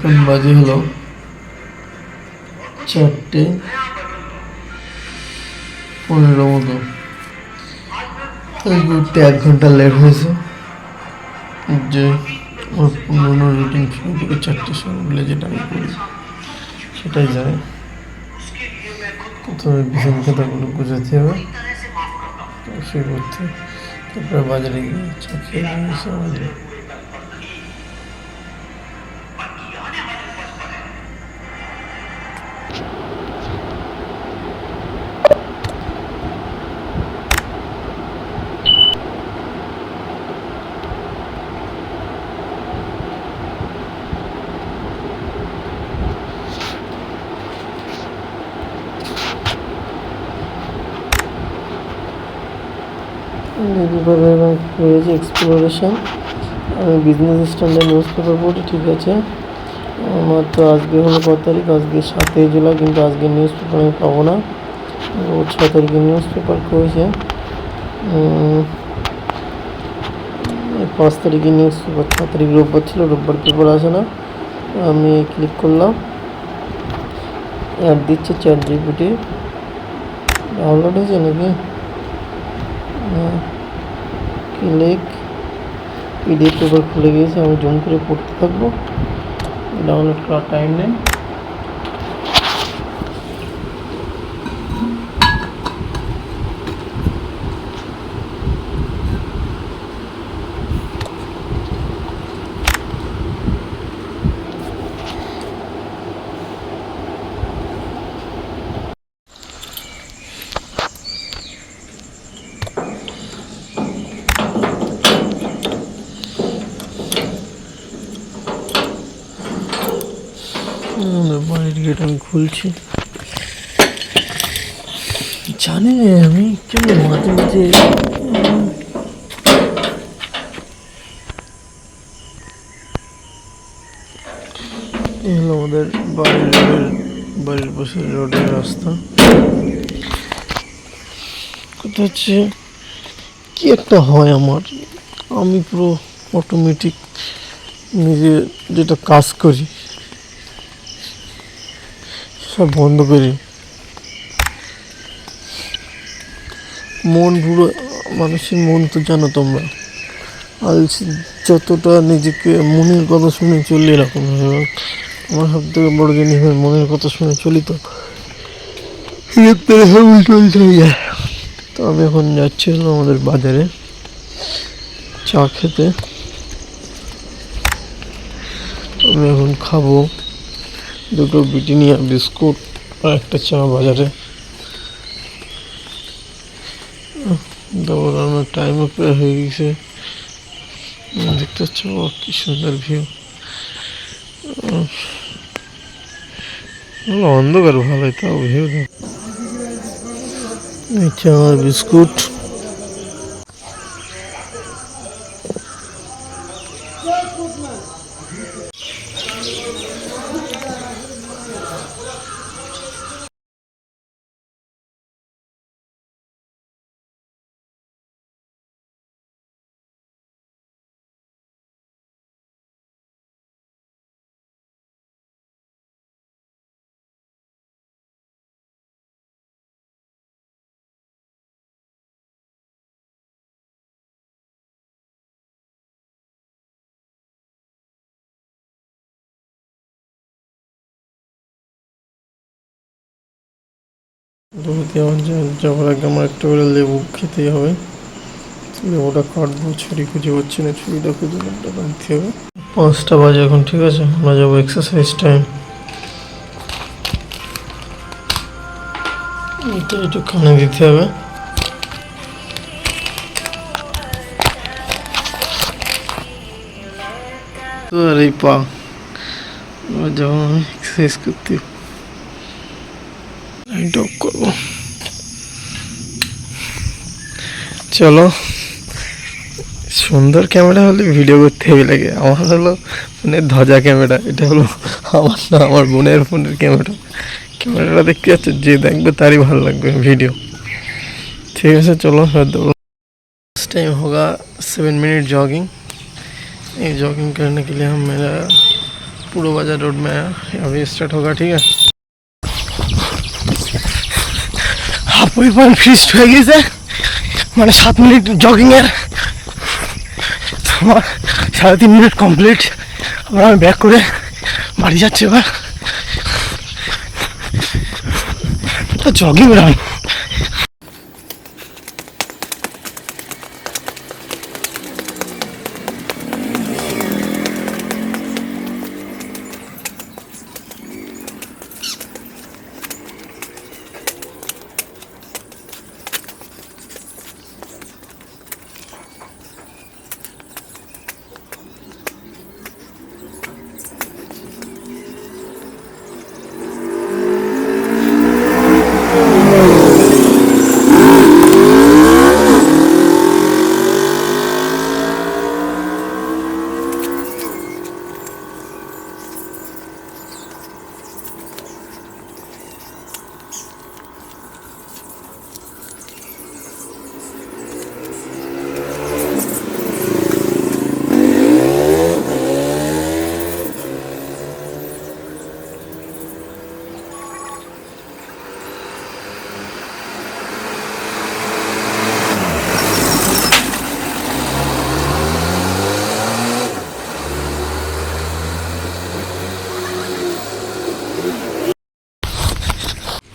এখন বাজে হলো 4:15 মতো। ঘুরতে 1 ঘন্টা লেট হয়েছে। যে ওর পুরোনো রুটিন শুরু থেকে 4টের সময় বলে যেটা আমি করি সেটাই যায়। প্রথমে বিছানা খাতাগুলো গুছাতে হবে, শুয়ে করতে, তারপরে বাজারে গিয়ে চা খেয়ে নিয়েছে আমাদের। হয়েছে এক্সপ্লোরেশন। আমি বিজনেস স্ট্যান্ডার্ড নিউজ পেপার পড়ি, ঠিক আছে। আমার তো আজকে হলো 5 তারিখ, আজকে 7 জুলাই, কিন্তু আজকে নিউজ পেপার আমি পাবো না। 6 তারিখে নিউজ পেপার হয়েছে, 5 তারিখে নিউজ পেপার, 6 তারিখ রোববার ছিল, রোববার পেপার আসে না। আমি ক্লিক করলাম, অ্যাড দিচ্ছে চ্যাট জিপিটি, ডাউনলোড হয়েছে নাকি, ক্লিক, পিডিএফ পেপার খুলে গিয়েছে। আমি জুম করে পড়তে থাকবো, ডাউনলোড করার টাইম নেই। বাড়ির গেট আমি খুলছি। জানি না আমি কেন মাঝে মাঝে হলো আমাদের বাড়ির পাশে রোডের রাস্তা। কথা হচ্ছে কি একটা হয় আমার, আমি পুরো অটোমেটিক নিজে যেটা কাজ করি সব বন্ধ করি। মন পুরো, মানুষের মন তো জানো তোমরা, আর যতটা নিজেকে মনের কথা শুনে চললে এরকম হয়। আমার সব থেকে বড় জিনিস হয় মনের কথা শুনে চলি, তো তো আমি এখন যাচ্ছি হলো আমাদের বাজারে চা খেতে। আমি এখন খাবো 2টো ব্রিটানিয়া বিস্কুট আর একটা চা বাজারে। দৌড়ানোর টাইমও প্রায় হয়ে গেছে। দেখতে পাচ্ছ কি সুন্দর ভিউ, অন্ধকার ভালোই, তাও ভিউ চা আর বিস্কুট। যাওয়ার আগে আমার একটা করে লেবু খেতেই হবে। লেবুটা কাটবো, ছুরি খুঁজে পাচ্ছি না, ছুরিটা খুঁজে লেবুটা কাটতে হবে। 5টা বাজে এখন, ঠিক আছে, আমরা যাবো এক্সারসাইজ টাইম। এটা একটু কানে দিতে হবে। তো আর এই পা যাবো আমি এক্সারসাইজ করতে, ডক করবো। চলো, সুন্দর ক্যামেরা হলে ভিডিও করতে হেভি লাগে। আমার হলো ফোনের ধ্বজা ক্যামেরা, এটা হলো আমার না, আমার বোনের ফোনের ক্যামেরাটা দেখতে যাচ্ছে, যে দেখবে তারই ভালো লাগবে ভিডিও। ঠিক আছে চলো, टाइम होगा 7 मिनट जॉगिंग। ये जॉगिंग करने के लिए हम मेरा पूर्व बाजार रोड में है, अभी स्टार्ट होगा। ठीक है, हाफवे पॉइंट फिनिश हो गई मैं 7 मिनट जगिंग 3.5 मिनट कमप्लीट। अब बैक कर बाड़ी जा जगिंग रान।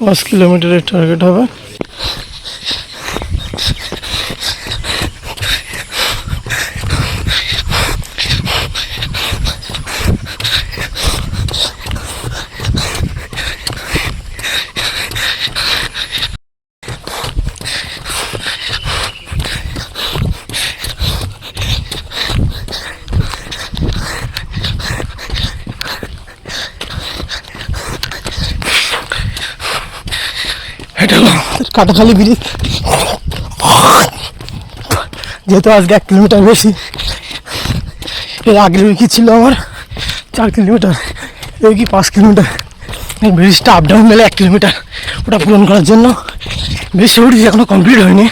पाँच किलोमीटर टार्गेट है। কাটাখালি ব্রিজ যেহেতু আজকে 1 কিলোমিটার বেশি, এর আগের উইকি ছিল আমার 4 কিলোমিটার, এই কি 5 কিলোমিটার। এই ব্রিজটা আপ ডাউন মেলে 1 কিলোমিটার, ওটা পূরণ করার জন্য বেশি উঠেছি, এখনো কমপ্লিট হয়নি।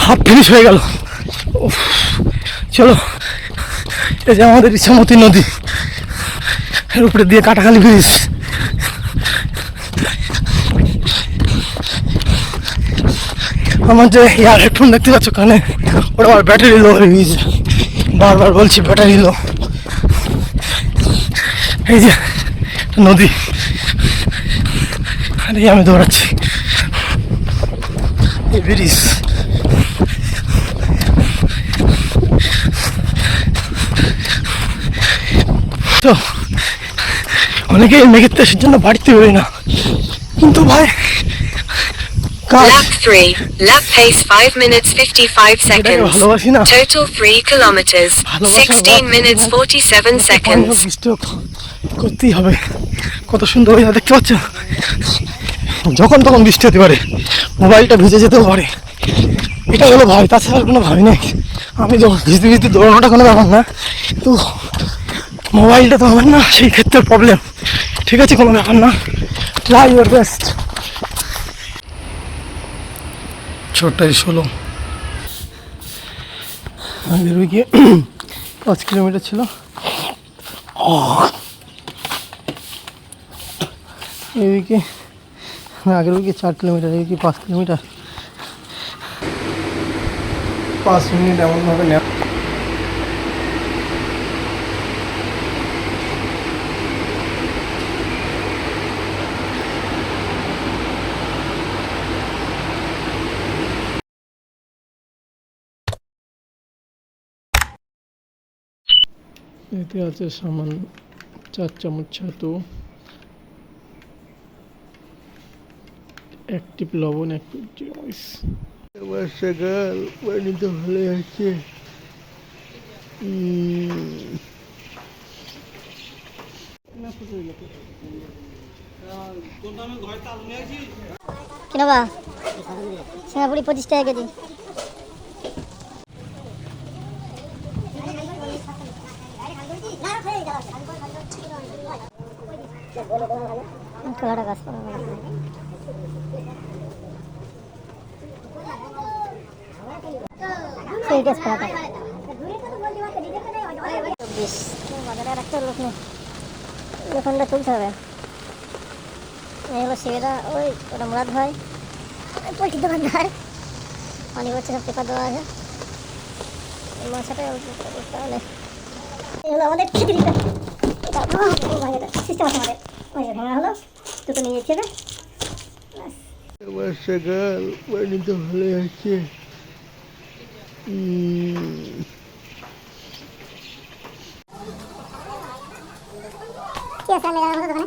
হাফ ফিনিশ হয়ে গেল। চলো, এই যে আমাদের ইচ্ছামতি নদী, এর উপরে দিয়ে কাটাখালি ব্রিজ। আমার যে ইয়ার হেডফোন দেখতে পাচ্ছ কানে, ওটা আমার ব্যাটারি লো হয়ে গিয়েছে, বারবার বলছি ব্যাটারি লো। এই যে নদী, আর এই আমি দৌড়াচ্ছি এই ব্রিজ। তো অনেকে মেঘের দেশের জন্য বাড়িতে বেরোয় না, কিন্তু ভাই Lap 3, lap pace 5 minutes 55 seconds, ভালোবাসি না, total 3 kilometers, 16 minutes 47 seconds. করতেই হবে। কত সুন্দর হয়ে দেখতে পাচ্ছ, যখন তখন বৃষ্টি হতে পারে, মোবাইলটা ভিজে যেতেও পারে, এটা হলো ভাই, তাছাড়া কোনো ভাবি নেই। আমি যখন ভিজতে ভিজতে দৌড়ানোটা কোনো ব্যাপার না, কিন্তু মোবাইলটা তো আমার না, সেই ক্ষেত্রে প্রবলেম। ঠিক আছে, কোনো ব্যাপার না, ট্রাই ইউর বেস্ট। 6:16 আগের উইকে 5 কিলোমিটার ছিল, এই উইকে আগের উইকে 4 কিলোমিটার, এই উইকে 5 কিলোমিটার। 5 মিনিট এমনভাবে নেওয়া। এতে আছে সামান্য 4 চামচ ছাতু, একটি লবণ, 1 চামচ। বর্ষাকাল পানি তো ভালো আছে। কিনবা সিঙ্গাপুরি 25 টাকা কেজি। কলাটা গাছ করা সেইটা করা 24 বাজারে আর একটা লোক নেই, দোকানটা তুলতে হবে। এই হলো শিবেদা, ওই ওটা মুরাদ ভাই, পোলট্রির দোকানদার, পানি পড়ছে, সব পেপার দেওয়া আছে। এই মাছটা তাহলে এই হলো আমাদের খিচুড়িটা, এটা সিস্টেম আছে আমাদের। ওই যে ভাঙা হলো, দুটো নিয়ে যেতে হবে। বর্ষাকাল পানি তো ভালো আছে। কি আছে আমি জানার দোকানে,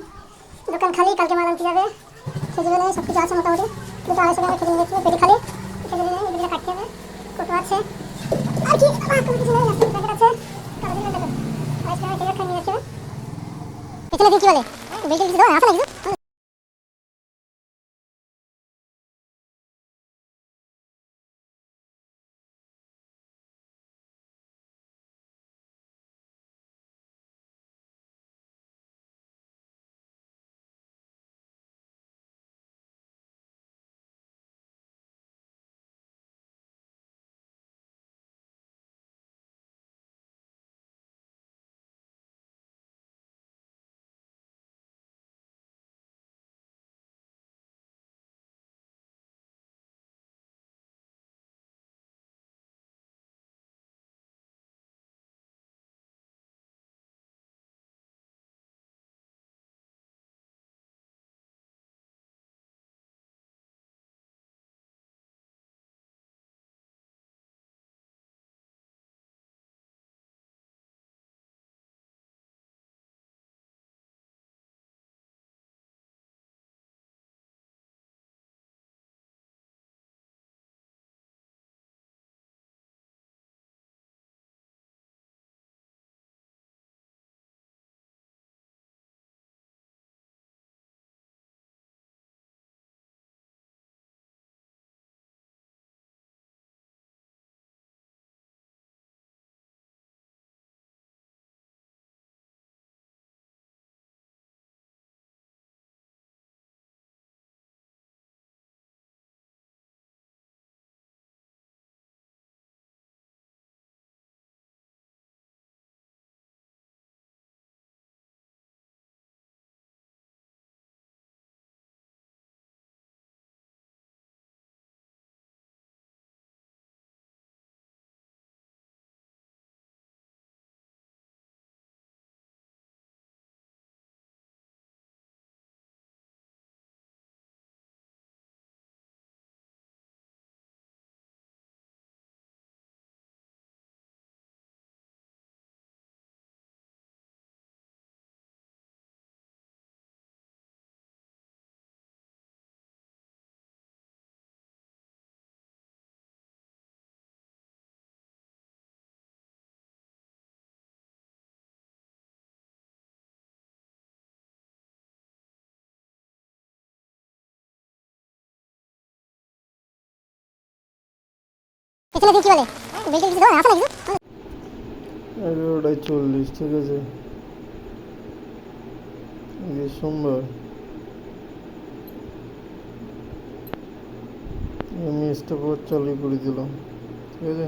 দোকান খালি, কালকে মাল আনতে যাবে, সেজন্য সব কিছু আছে মোটামুটি। দুটো 250 টাকা খেতে নিয়েছি, পেটি খালি, খেতে নিয়ে এগুলো কাটতে হবে। কত আছে আর কি, কোনো কিছু নেই, নাস্তার প্যাকেট আছে, কালো দিন দেখো 22 টাকা কেজি খাই নিয়ে যাচ্ছে। পেছনে দিন কি বলে বেলটা কিছু দাও, আসে না কিছু। পেছনে দিন কি বলে বেলটা কিছু দাও, আসে না কিছু। 11:40, ঠিক আছে, আজকে সোমবার। আমি স্টপ চালু করে দিলাম, ঠিক আছে।